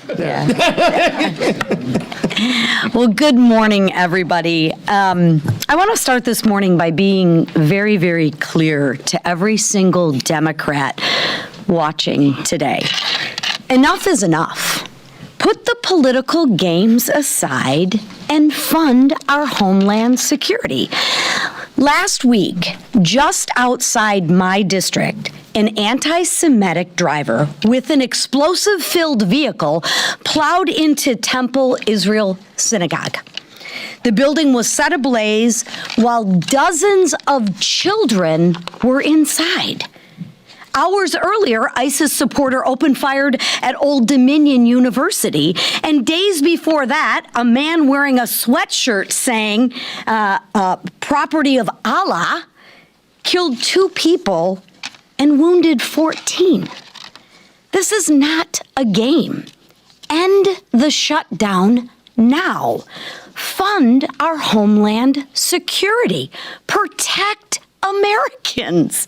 Yeah. Well, good morning, everybody. I want to start this morning by being very, very clear to every single Democrat watching today. Enough is enough. Put the political games aside and fund our homeland security. Last week, just outside my district, an anti-Semitic driver with an explosive-filled vehicle plowed into Temple Israel Synagogue. The building was set ablaze while dozens of children were inside. Hours earlier, ISIS supporter opened fire at Old Dominion University, and days before that, a man wearing a sweatshirt saying, property of Allah, killed 2 people and wounded 14. This is not a game. End the shutdown now. Fund our homeland security. Protect Americans.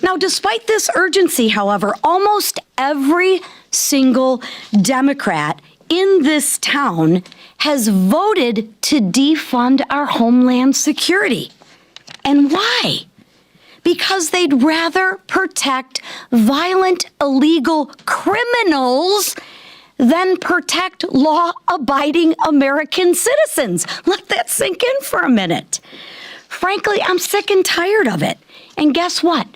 Now, despite this urgency, however, almost every single Democrat in this town has voted to defund our homeland security. And why? Because they'd rather protect violent, illegal criminals than protect law-abiding American citizens. Let that sink in for a minute. Frankly, I'm sick and tired of it. And guess what?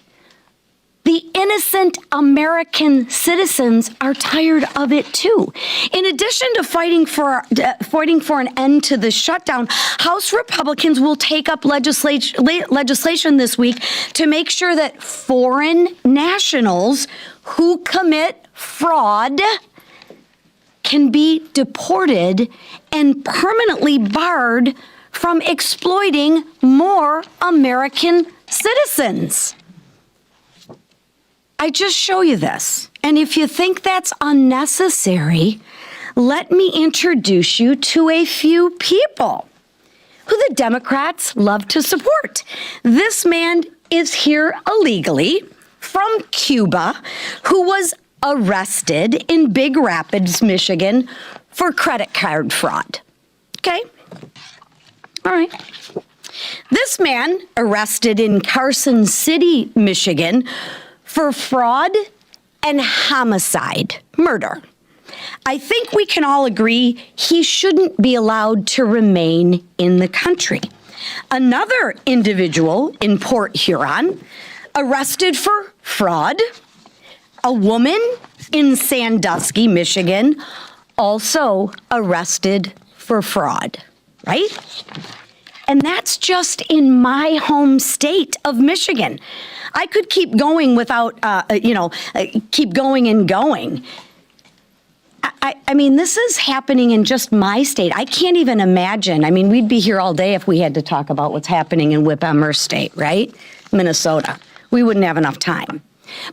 The innocent American citizens are tired of it too. In addition to fighting for an end to the shutdown, House Republicans will take up legislation this week to make sure that foreign nationals who commit fraud can be deported and permanently barred from exploiting more American citizens. I just show you this. And if you think that's unnecessary, let me introduce you to a few people who the Democrats love to support. This man is here illegally from Cuba, who was arrested in Big Rapids, Michigan, for credit card fraud. Okay? All right. This man arrested in Carson City, Michigan, for fraud and homicide, murder. I think we can all agree he shouldn't be allowed to remain in the country. Another individual in Port Huron, arrested for fraud. A woman in Sandusky, Michigan, also arrested for fraud, right? And that's just in my home state of Michigan. I could keep going without, keep going and going. I mean, this is happening in just my state. I can't even imagine. I mean, we'd be here all day if we had to talk about what's happening in Whip Emer State, right? Minnesota. We wouldn't have enough time.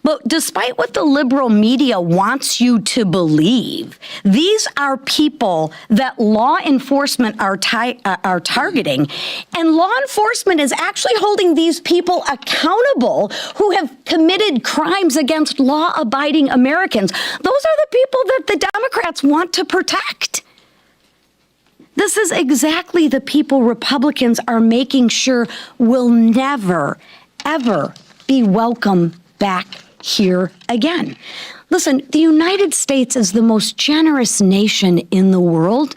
But despite what the liberal media wants you to believe, these are people that law enforcement are targeting, and law enforcement is actually holding these people accountable who have committed crimes against law-abiding Americans. Those are the people that the Democrats want to protect. This is exactly the people Republicans are making sure will never, ever be welcome back here again. Listen, the United States is the most generous nation in the world,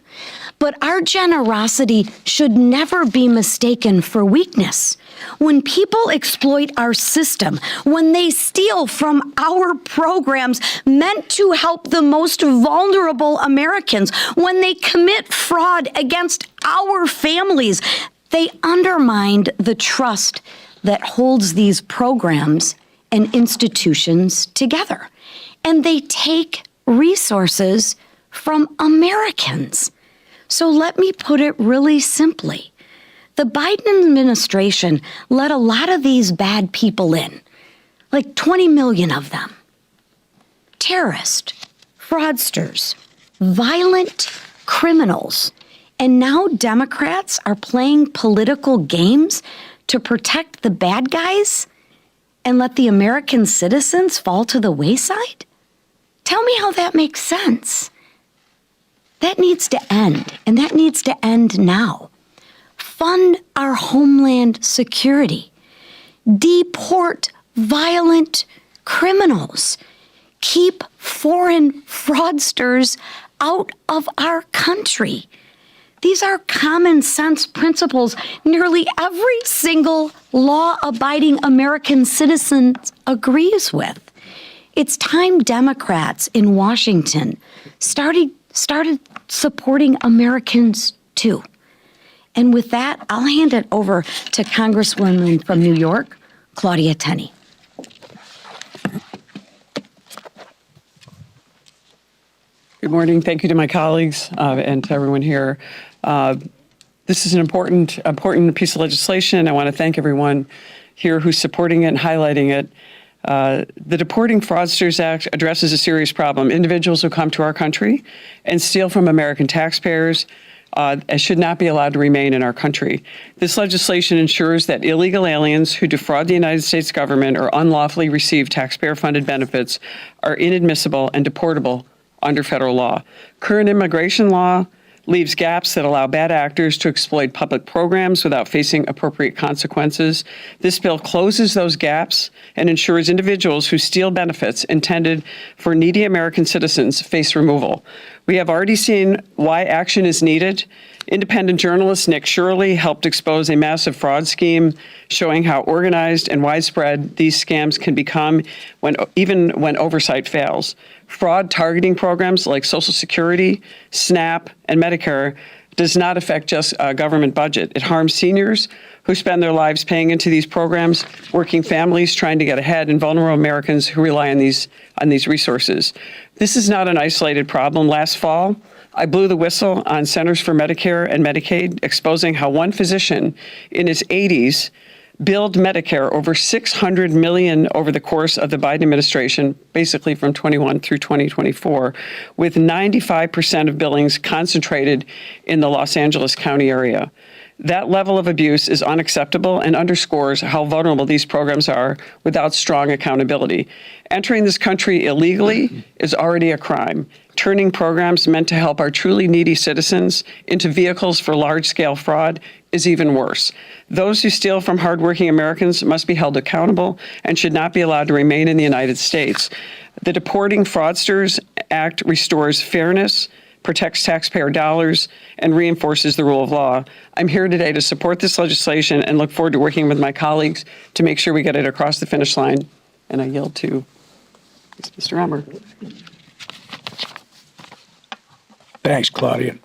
but our generosity should never be mistaken for weakness. When people exploit our system, when they steal from our programs meant to help the most vulnerable Americans, when they commit fraud against our families, they undermine the trust that holds these programs and institutions together. And they take resources from Americans. So let me put it really simply. The Biden administration let a lot of these bad people in, like 20 million of them. Terrorists, fraudsters, violent criminals. And now Democrats are playing political games to protect the bad guys and let the American citizens fall to the wayside? Tell me how that makes sense. That needs to end, and that needs to end now. Fund our homeland security. Deport violent criminals. Keep foreign fraudsters out of our country. These are common sense principles nearly every single law-abiding American citizen agrees with. It's time Democrats in Washington started supporting Americans too. And with that, I'll hand it over to Congresswoman from New York, Claudia Tenney. Good morning. Thank you to my colleagues and to everyone here. This is an important piece of legislation. I want to thank everyone here who's supporting it and highlighting it. The Deporting Fraudsters Act addresses a serious problem. Individuals who come to our country and steal from American taxpayers should not be allowed to remain in our country. This legislation ensures that illegal aliens who defraud the United States government or unlawfully receive taxpayer-funded benefits are inadmissible and deportable under federal law. Current immigration law leaves gaps that allow bad actors to exploit public programs without facing appropriate consequences. This bill closes those gaps and ensures individuals who steal benefits intended for needy American citizens face removal. We have already seen why action is needed. Independent journalist Nick Shirley helped expose a massive fraud scheme showing how organized and widespread these scams can become even when oversight fails. Fraud targeting programs like Social Security, SNAP, and Medicare does not affect just a government budget. It harms seniors who spend their lives paying into these programs, working families trying to get ahead, and vulnerable Americans who rely on these resources. This is not an isolated problem. Last fall, I blew the whistle on Centers for Medicare and Medicaid, exposing how one physician in his 80s billed Medicare over $600 million over the course of the Biden administration, basically from 21 through 2024, with 95% of billings concentrated in the Los Angeles County area. That level of abuse is unacceptable and underscores how vulnerable these programs are without strong accountability. Entering this country illegally is already a crime. Turning programs meant to help our truly needy citizens into vehicles for large-scale fraud is even worse. Those who steal from hardworking Americans must be held accountable and should not be allowed to remain in the United States. The Deporting Fraudsters Act restores fairness, protects taxpayer dollars, and reinforces the rule of law. I'm here today to support this legislation and look forward to working with my colleagues to make sure we get it across the finish line. And I yield to Mr. Emmer. Thanks, Claudia.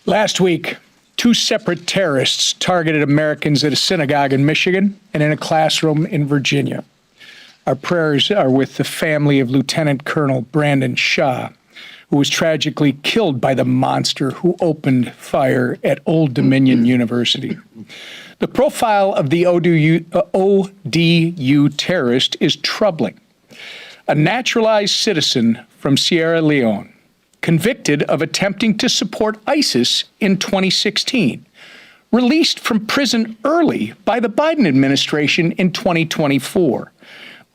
Last week, two separate terrorists targeted Americans at a synagogue in Michigan and in a classroom in Virginia. Our prayers are with the family of Lieutenant Colonel Brandon Shaw, who was tragically killed by the monster who opened fire at Old Dominion University. The profile of the ODU terrorist is troubling. A naturalized citizen from Sierra Leone, convicted of attempting to support ISIS in 2016, released from prison early by the Biden administration in 2024,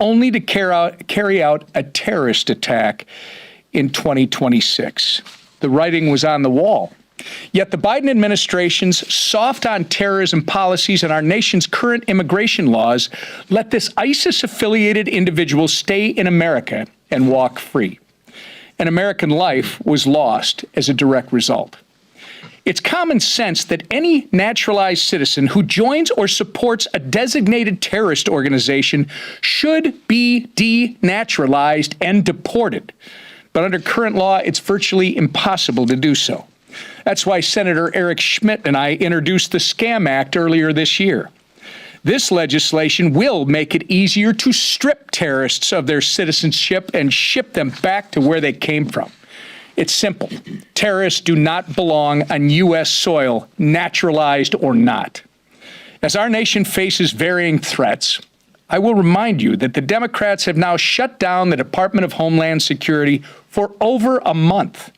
only to carry out a terrorist attack in 2026. The writing was on the wall. Yet the Biden administration's soft on terrorism policies and our nation's current immigration laws let this ISIS-affiliated individual stay in America and walk free. An American life was lost as a direct result. It's common sense that any naturalized citizen who joins or supports a designated terrorist organization should be denaturalized and deported. But under current law, it's virtually impossible to do so. That's why Senator Eric Schmitt and I introduced the Scam Act earlier this year. This legislation will make it easier to strip terrorists of their citizenship and ship them back to where they came from. It's simple. Terrorists do not belong on U.S. soil, naturalized or not. As our nation faces varying threats, I will remind you that the Democrats have now shut down the Department of Homeland Security for over a month.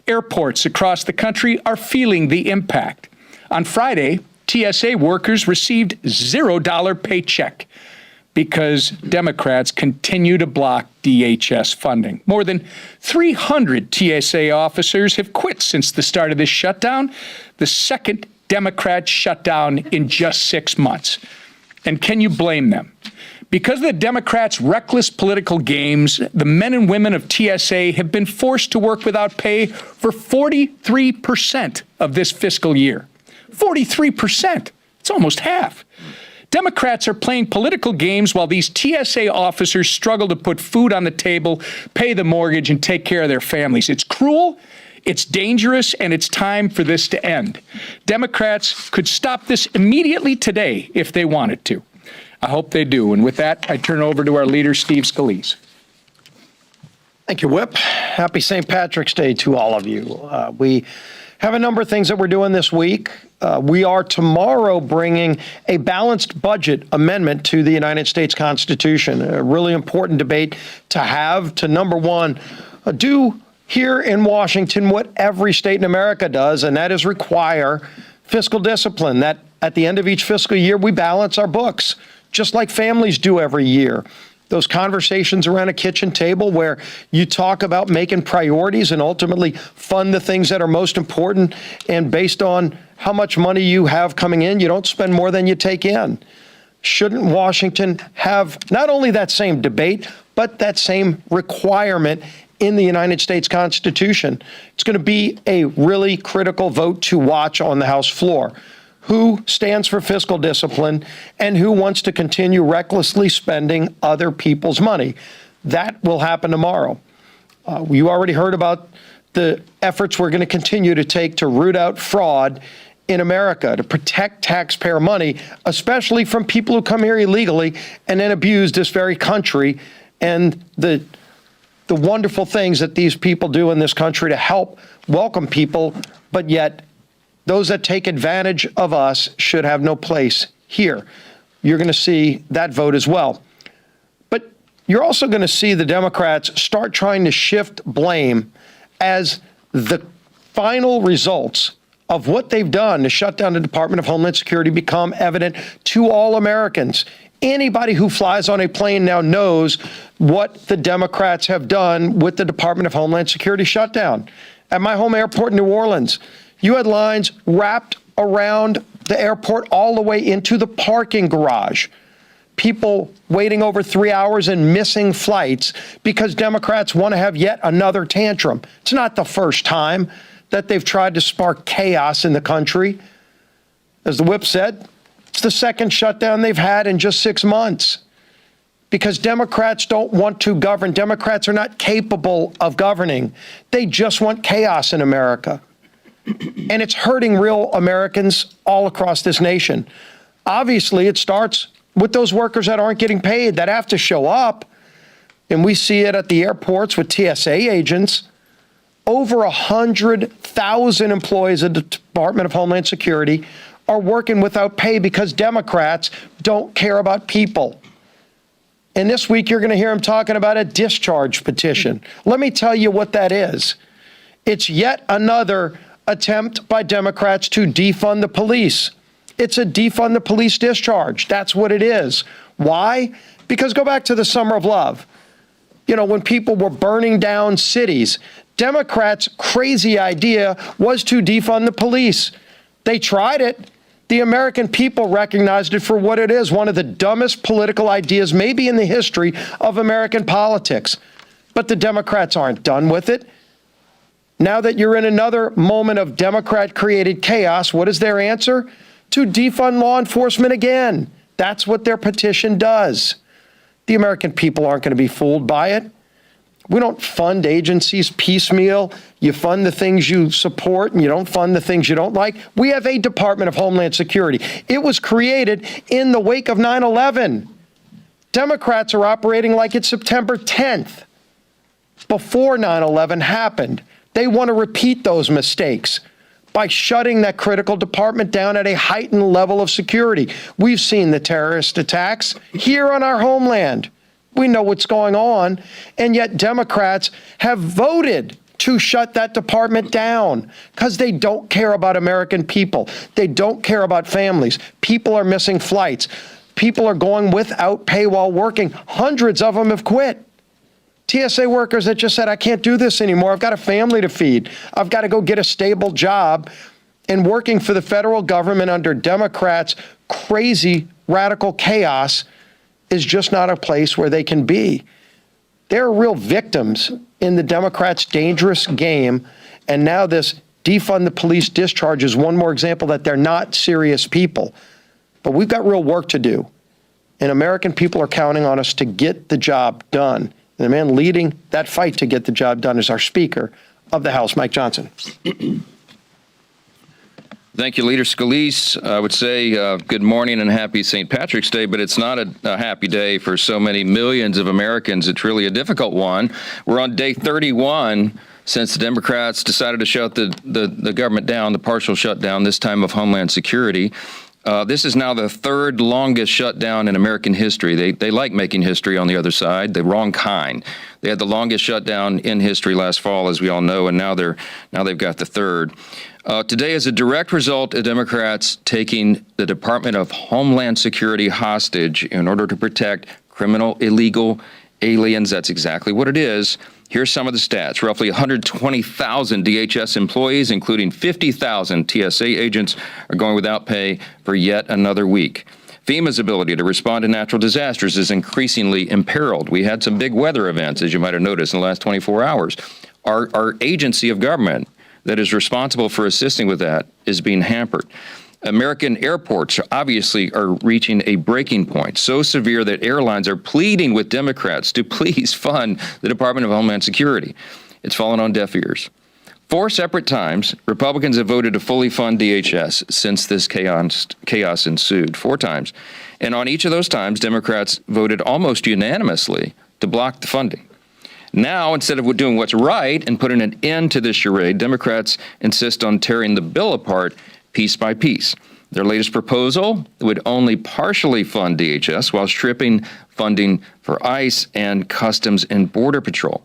Airports across the country are feeling the impact. On Friday, TSA workers received $0 paycheck. because Democrats continue to block DHS funding. More than 300 TSA officers have quit since the start of this shutdown, the second Democrat shutdown in just 6 months. And can you blame them? Because of the Democrats' reckless political games, the men and women of TSA have been forced to work without pay for 43% of this fiscal year. 43%. It's almost half. Democrats are playing political games while these TSA officers struggle to put food on the table, pay the mortgage, and take care of their families. It's cruel, it's dangerous, and it's time for this to end. Democrats could stop this immediately today if they wanted to. I hope they do. And with that, I turn over to our leader, Steve Scalise. Thank you, Whip. Happy St. Patrick's Day to all of you. We have a number of things that we're doing this week. We are tomorrow bringing a balanced budget amendment to the United States Constitution, a really important debate to have to, number one, do here in Washington what every state in America does, and that is require fiscal discipline, that at the end of each fiscal year, we balance our books, just like families do every year. Those conversations around a kitchen table where you talk about making priorities and ultimately fund the things that are most important, and based on how much money you have coming in, you don't spend more than you take in. Shouldn't Washington have not only that same debate, but that same requirement in the United States Constitution? It's going to be a really critical vote to watch on the House floor. Who stands for fiscal discipline and who wants to continue recklessly spending other people's money? That will happen tomorrow. You already heard about the efforts we're going to continue to take to root out fraud in America, to protect taxpayer money, especially from people who come here illegally and then abuse this very country and the wonderful things that these people do in this country to help welcome people, but yet those that take advantage of us should have no place here. You're going to see that vote as well. But you're also going to see the Democrats start trying to shift blame as the final results of what they've done to shut down the Department of Homeland Security become evident to all Americans. Anybody who flies on a plane now knows what the Democrats have done with the Department of Homeland Security shutdown. At my home airport in New Orleans, you had lines wrapped around the airport all the way into the parking garage. People waiting over 3 hours and missing flights because Democrats want to have yet another tantrum. It's not the first time that they've tried to spark chaos in the country. As the whip said, it's the second shutdown they've had in just 6 months. Because Democrats don't want to govern. Democrats are not capable of governing. They just want chaos in America. And it's hurting real Americans all across this nation. Obviously, it starts with those workers that aren't getting paid, that have to show up. And we see it at the airports with TSA agents. Over 100,000 employees of the Department of Homeland Security are working without pay because Democrats don't care about people. And this week, you're going to hear him talking about a discharge petition. Let me tell you what that is. It's yet another attempt by Democrats to defund the police. It's a defund the police discharge. That's what it is. Why? Because go back to the Summer of Love. You know, when people were burning down cities, Democrats' crazy idea was to defund the police. They tried it. The American people recognized it for what it is, one of the dumbest political ideas maybe in the history of American politics. But the Democrats aren't done with it. Now that you're in another moment of Democrat-created chaos, what is their answer? To defund law enforcement again. That's what their petition does. The American people aren't going to be fooled by it. We don't fund agencies piecemeal. You fund the things you support and you don't fund the things you don't like. We have a Department of Homeland Security. It was created in the wake of 9/11. Democrats are operating like it's September 10th, before 9/11 happened. They want to repeat those mistakes by shutting that critical department down at a heightened level of security. We've seen the terrorist attacks here on our homeland. We know what's going on, and yet Democrats have voted to shut that department down because they don't care about American people. They don't care about families. People are missing flights. people are going without pay while working. Hundreds of them have quit. TSA workers that just said, I can't do this anymore. I've got a family to feed. I've got to go get a stable job. And working for the federal government under Democrats' crazy radical chaos is just not a place where they can be. They're real victims in the Democrats' dangerous game. And now this defund the police discharge is one more example that they're not serious people. But we've got real work to do. And American people are counting on us to get the job done. And the man leading that fight to get the job done is our Speaker of the House, Mike Johnson. Thank you, Leader Scalise. I would say good morning and happy St. Patrick's Day, but it's not a happy day for so many millions of Americans. It's really a difficult one. We're on day 31 since the Democrats decided to shut the government down, the partial shutdown, this time of Homeland Security. This is now the third longest shutdown in American history. They like making history on the other side, the wrong kind. They had the longest shutdown in history last fall, as we all know, and now they've got the third. Today is a direct result of Democrats taking the Department of Homeland Security hostage in order to protect criminal illegal aliens. That's exactly what it is. Here's some of the stats. Roughly 120,000 DHS employees, including 50,000 TSA agents, are going without pay for yet another week. FEMA's ability to respond to natural disasters is increasingly imperiled. We had some big weather events, as you might have noticed, in the last 24 hours. Our agency of government that is responsible for assisting with that is being hampered. American airports obviously are reaching a breaking point, so severe that airlines are pleading with Democrats to please fund the Department of Homeland Security. It's fallen on deaf ears. 4 separate times, Republicans have voted to fully fund DHS since this chaos ensued, 4 times. And on each of those times, Democrats voted almost unanimously to block the funding. Now, instead of doing what's right and putting an end to this charade, Democrats insist on tearing the bill apart piece by piece. Their latest proposal would only partially fund DHS while stripping funding for ICE and Customs and Border Patrol.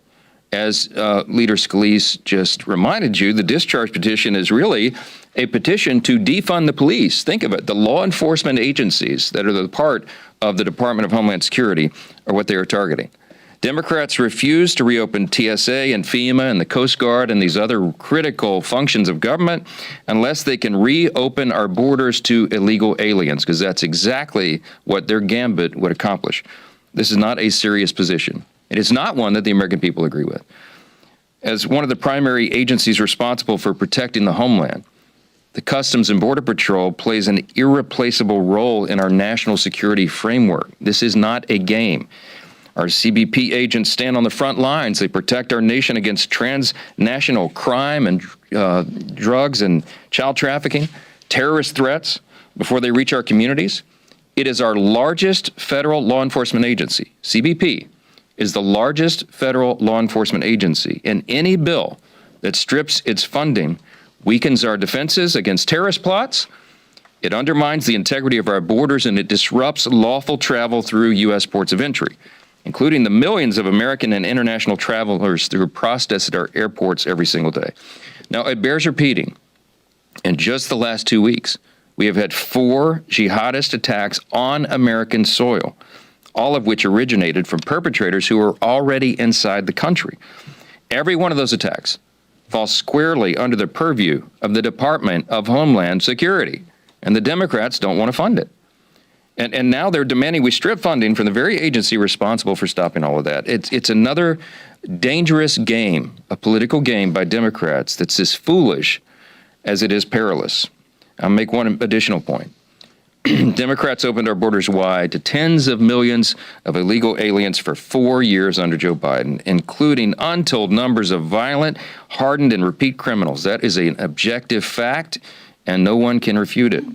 As Leader Scalise just reminded you, the discharge petition is really a petition to defund the police. Think of it. The law enforcement agencies that are the part of the Department of Homeland Security are what they are targeting. Democrats refuse to reopen TSA and FEMA and the Coast Guard and these other critical functions of government unless they can reopen our borders to illegal aliens, because that's exactly what their gambit would accomplish. This is not a serious position. It is not one that the American people agree with. As one of the primary agencies responsible for protecting the homeland, the Customs and Border Patrol plays an irreplaceable role in our national security framework. This is not a game. Our CBP agents stand on the front lines. They protect our nation against transnational crime and drugs and child trafficking, terrorist threats before they reach our communities. It is our largest federal law enforcement agency. CBP is the largest federal law enforcement agency, and any bill that strips its funding weakens our defenses against terrorist plots. It undermines the integrity of our borders, and it disrupts lawful travel through U.S. ports of entry, including the millions of American and international travelers who are processed at our airports every single day. Now, it bears repeating, in just the last 2 weeks, we have had 4 jihadist attacks on American soil, all of which originated from perpetrators who are already inside the country. Every one of those attacks falls squarely under the purview of the Department of Homeland Security, and the Democrats don't want to fund it. And now they're demanding we strip funding from the very agency responsible for stopping all of that. It's another dangerous game, a political game by Democrats that's as foolish as it is perilous. I'll make one additional point. Democrats opened our borders wide to tens of millions of illegal aliens for 4 years under Joe Biden, including untold numbers of violent, hardened, and repeat criminals. That is an objective fact, and no one can refute it.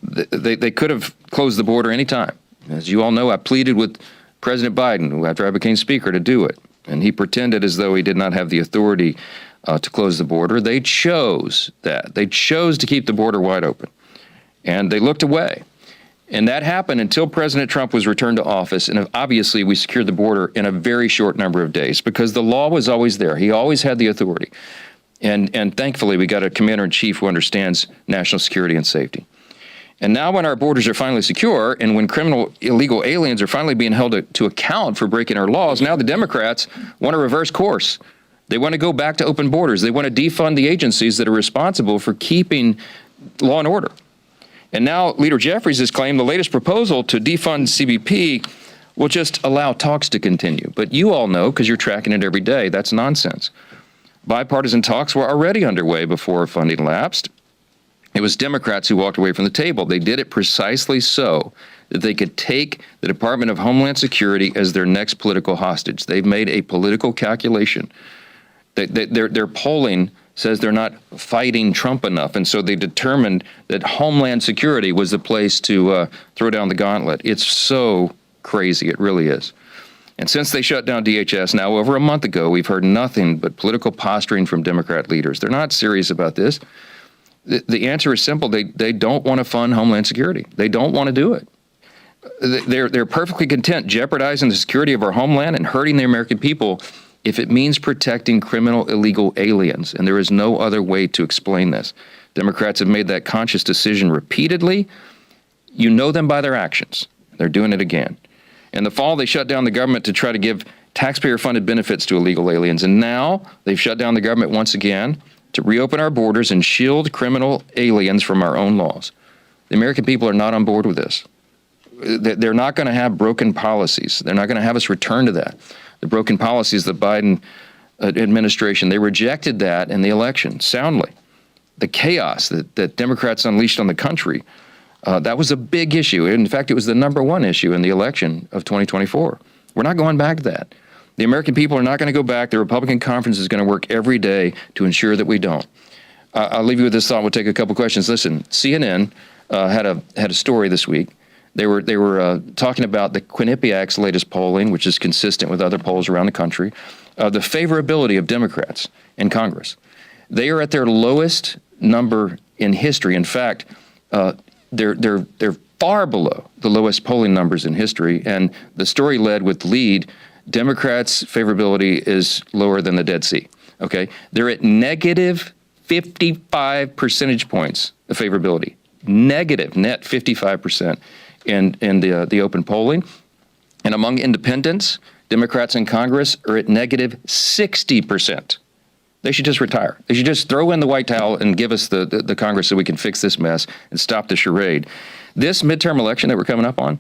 They could have closed the border any time. As you all know, I pleaded with President Biden after I became Speaker to do it, and he pretended as though he did not have the authority to close the border. They chose that. They chose to keep the border wide open, and they looked away. And that happened until President Trump was returned to office, and obviously we secured the border in a very short number of days because the law was always there. He always had the authority. And thankfully, we got a commander-in-chief who understands national security and safety. And now when our borders are finally secure and when criminal illegal aliens are finally being held to account for breaking our laws, now the Democrats want to reverse course. They want to go back to open borders. They want to defund the agencies that are responsible for keeping law and order. And now Leader Jeffries has claimed the latest proposal to defund CBP will just allow talks to continue. But you all know, because you're tracking it every day, that's nonsense. Bipartisan talks were already underway before funding lapsed. It was Democrats who walked away from the table. They did it precisely so that they could take the Department of Homeland Security as their next political hostage. They've made a political calculation. Their polling says they're not fighting Trump enough, and so they determined that Homeland Security was the place to throw down the gauntlet. It's so crazy, it really is. And since they shut down DHS now over a month ago, we've heard nothing but political posturing from Democrat leaders. They're not serious about this. The answer is simple. They don't want to fund Homeland Security. They don't want to do it. They're perfectly content jeopardizing the security of our homeland and hurting the American people if it means protecting criminal illegal aliens. And there is no other way to explain this. Democrats have made that conscious decision repeatedly. You know them by their actions. They're doing it again. In the fall, they shut down the government to try to give taxpayer-funded benefits to illegal aliens. And now they've shut down the government once again to reopen our borders and shield criminal aliens from our own laws. The American people are not on board with this. They're not going to have broken policies. They're not going to have us return to that. The broken policies, the Biden administration, they rejected that in the election soundly. The chaos that Democrats unleashed on the country, that was a big issue. In fact, it was the #1 issue in the election of 2024. We're not going back to that. The American people are not going to go back. The Republican conference is going to work every day to ensure that we don't. I'll leave you with this thought. We'll take a couple questions. Listen, CNN had a story this week. They were talking about the Quinnipiac's latest polling, which is consistent with other polls around the country, the favorability of Democrats in Congress. They are at their lowest number in history. In fact, they're far below the lowest polling numbers in history. And the story led with the lead. Democrats' favorability is lower than the Dead Sea. Okay, they're at negative 55 percentage points of favorability. Negative net 55%. In the open polling. And among independents, Democrats in Congress are at negative 60%. They should just retire. They should just throw in the white towel and give us the Congress so we can fix this mess and stop the charade. This midterm election that we're coming up on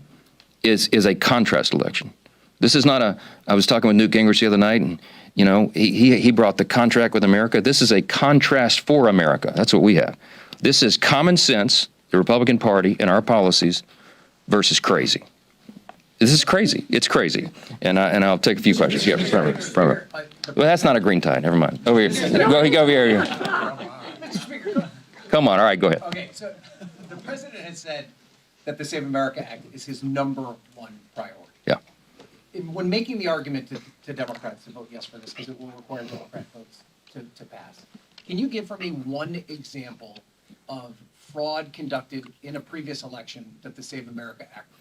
is a contrast election. This is not I was talking with Newt Gingrich the other night, and he brought the contract with America. This is a contrast for America. That's what we have. This is common sense, the Republican Party and our policies, versus crazy. This is crazy. It's crazy. And I'll take a few questions. Yeah, from her. Well, that's not a green tie. Never mind. Over here. Go over here. Come on. All right, go ahead. Okay, so the president has said that the Save America Act is his #1 priority. Yeah. When making the argument to Democrats to vote yes for this, because it will require Democrat votes to pass, can you give for me one example of fraud conducted in a previous election that the Save America Act?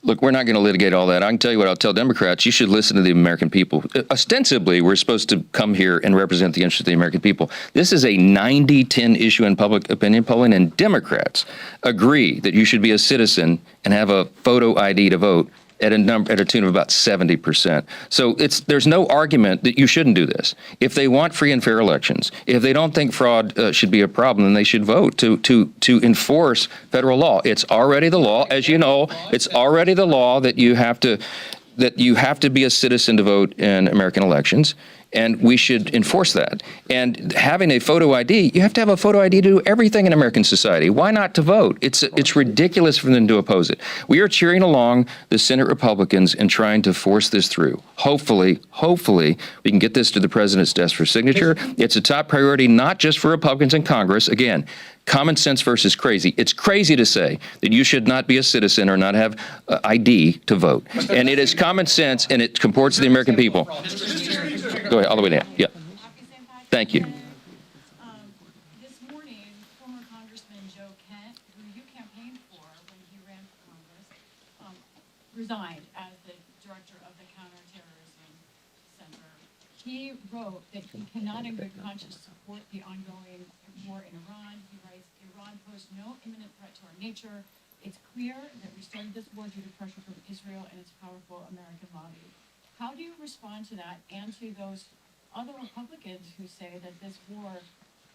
Look, we're not going to litigate all that. I can tell you what I'll tell Democrats. You should listen to the American people. Ostensibly, we're supposed to come here and represent the interests of the American people. This is a 90-10 issue in public opinion polling, and Democrats agree that you should be a citizen and have a photo ID to vote at a tune of about 70%. So there's no argument that you shouldn't do this. If they want free and fair elections, if they don't think fraud should be a problem, then they should vote to enforce federal law. It's already the law, as you know. It's already the law that you have to be a citizen to vote in American elections. And we should enforce that. And having a photo ID, you have to have a photo ID to do everything in American society. Why not to vote? It's ridiculous for them to oppose it. We are cheering along the Senate Republicans and trying to force this through. Hopefully, we can get this to the president's desk for signature. It's a top priority, not just for Republicans in Congress. Again, common sense versus crazy. It's crazy to say that you should not be a citizen or not have ID to vote. And it is common sense, and it comports to the American people. Go ahead, all the way down. Yeah. Thank you. This morning, former Congressman Joe Kent, who you campaigned for when he ran for Congress, resigned as the director of the Counterterrorism Center. He wrote that he cannot in good conscience support the ongoing war in Iran. He writes, Iran posed no imminent threat to our nature. It's clear that we started this war due to pressure from Israel and its powerful American lobby. How do you respond to that and to those other Republicans who say that this war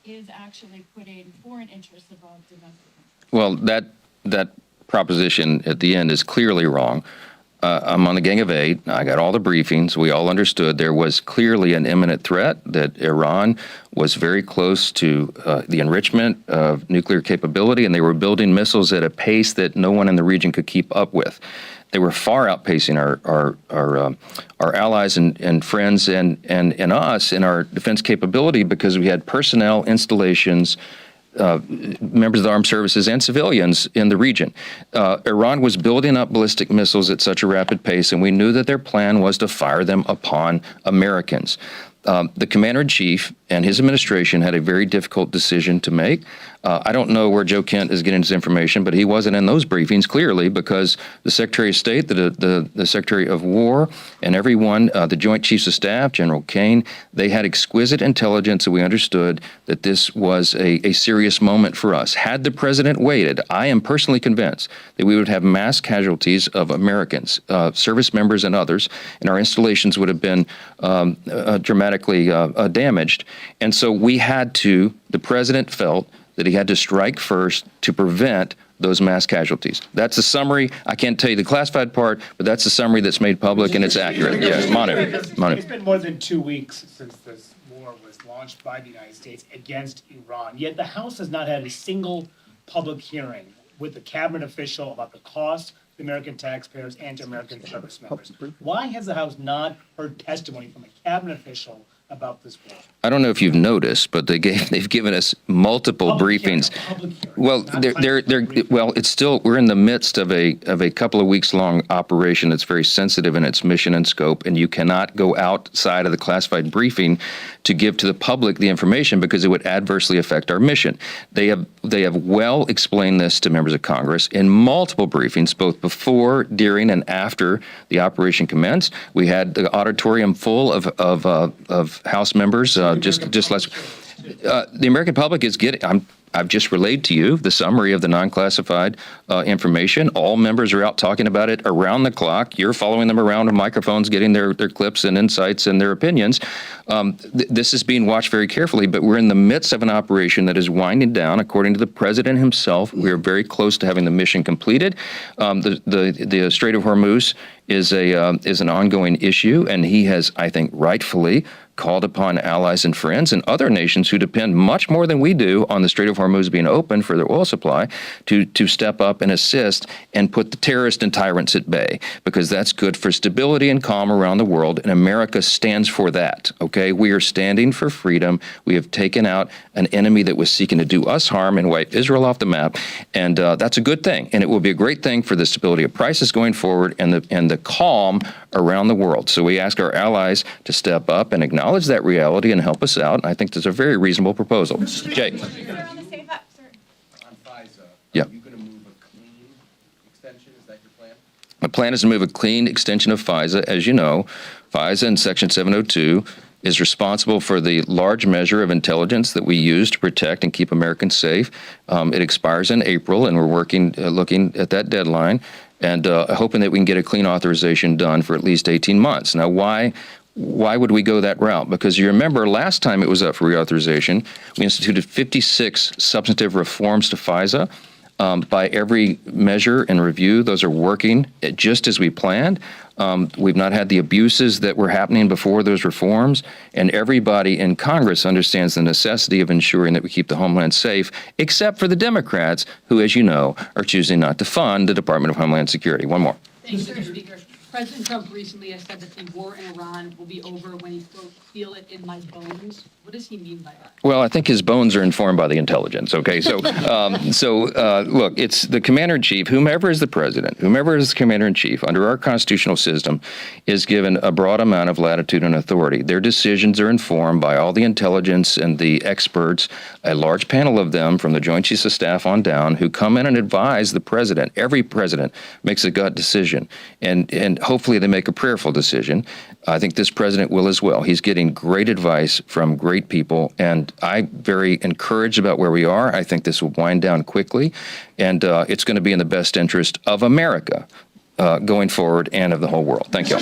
is actually putting foreign interests above domestic interests? Well, that proposition at the end is clearly wrong. I'm on the Gang of Eight. I got all the briefings. We all understood there was clearly an imminent threat, that Iran was very close to the enrichment of nuclear capability, and they were building missiles at a pace that no one in the region could keep up with. They were far outpacing our allies and friends and us in our defense capability, because we had personnel, installations, members of the armed services, and civilians in the region. Iran was building up ballistic missiles at such a rapid pace, and we knew that their plan was to fire them upon Americans. The commander-in-chief and his administration had a very difficult decision to make. I don't know where Joe Kent is getting his information, but he wasn't in those briefings, clearly, because the Secretary of State, the Secretary of War, and everyone, the Joint Chiefs of Staff, General Kane, they had exquisite intelligence, and we understood that this was a serious moment for us. Had the president waited, I am personally convinced that we would have mass casualties of Americans, service members and others, and our installations would have been dramatically damaged. And so the president felt that he had to strike first to prevent those mass casualties. That's a summary. I can't tell you the classified part, but that's a summary that's made public, and it's accurate. Yes, Manu. It's been more than 2 weeks since this war was launched by the United States against Iran, yet the House has not had a single public hearing with a cabinet official about the cost to American taxpayers and to American service members. Why has the House not heard testimony from a cabinet official about this war? I don't know if you've noticed, but they've given us multiple briefings. Well, it's still, we're in the midst of a couple of weeks long operation that's very sensitive in its mission and scope, and you cannot go outside of the classified briefing to give to the public the information, because it would adversely affect our mission. They have well explained this to members of Congress in multiple briefings, both before, during, and after the operation commenced. We had the auditorium full of House members just last. The American public is getting. I've just relayed to you the summary of the non-classified information. All members are out talking about it around the clock. You're following them around with microphones, getting their clips and insights and their opinions. This is being watched very carefully, but we're in the midst of an operation that is winding down. According to the president himself, we are very close to having the mission completed. The Strait of Hormuz is an ongoing issue, and he has, I think, rightfully called upon allies and friends and other nations who depend much more than we do on the Strait of Hormuz being open for their oil supply to step up and assist and put the terrorists and tyrants at bay, because that's good for stability and calm around the world, and America stands for that, okay? We are standing for freedom. We have taken out an enemy that was seeking to do us harm and wipe Israel off the map, and that's a good thing, and it will be a great thing for the stability of prices going forward and the calm around the world. So we ask our allies to step up and acknowledge that reality and help us out. And I think that's a very reasonable proposal. Jake. Sir, on the safe up, sir. On FISA, Yeah. are you going to move a clean extension? Is that your plan? My plan is to move a clean extension of FISA. As you know, FISA in Section 702 is responsible for the large measure of intelligence that we use to protect and keep Americans safe. It expires in April, and we're looking at that deadline, and hoping that we can get a clean authorization done for at least 18 months. Now, why would we go that route? Because you remember last time it was up for reauthorization, we instituted 56 substantive reforms to FISA. By every measure and review, those are working just as we planned. We've not had the abuses that were happening before those reforms, and everybody in Congress understands the necessity of ensuring that we keep the homeland safe, except for the Democrats, who, as you know, are choosing not to fund the Department of Homeland Security. One more. Thank you, Mr. Speaker. President Trump recently has said that the war in Iran will be over when he feel it in my bones. What does he mean by that? Well, I think his bones are informed by the intelligence. Okay, so look, it's the commander-in-chief, whomever is the president, whomever is the commander-in-chief under our constitutional system, is given a broad amount of latitude and authority. Their decisions are informed by all the intelligence and the experts, a large panel of them from the Joint Chiefs of Staff on down, who come in and advise the president. Every president makes a gut decision, and hopefully they make a prayerful decision. I think this president will as well. He's getting great advice from great people, and I'm very encouraged about where we are. I think this will wind down quickly, and it's going to be in the best interest of America going forward and of the whole world. Thank you.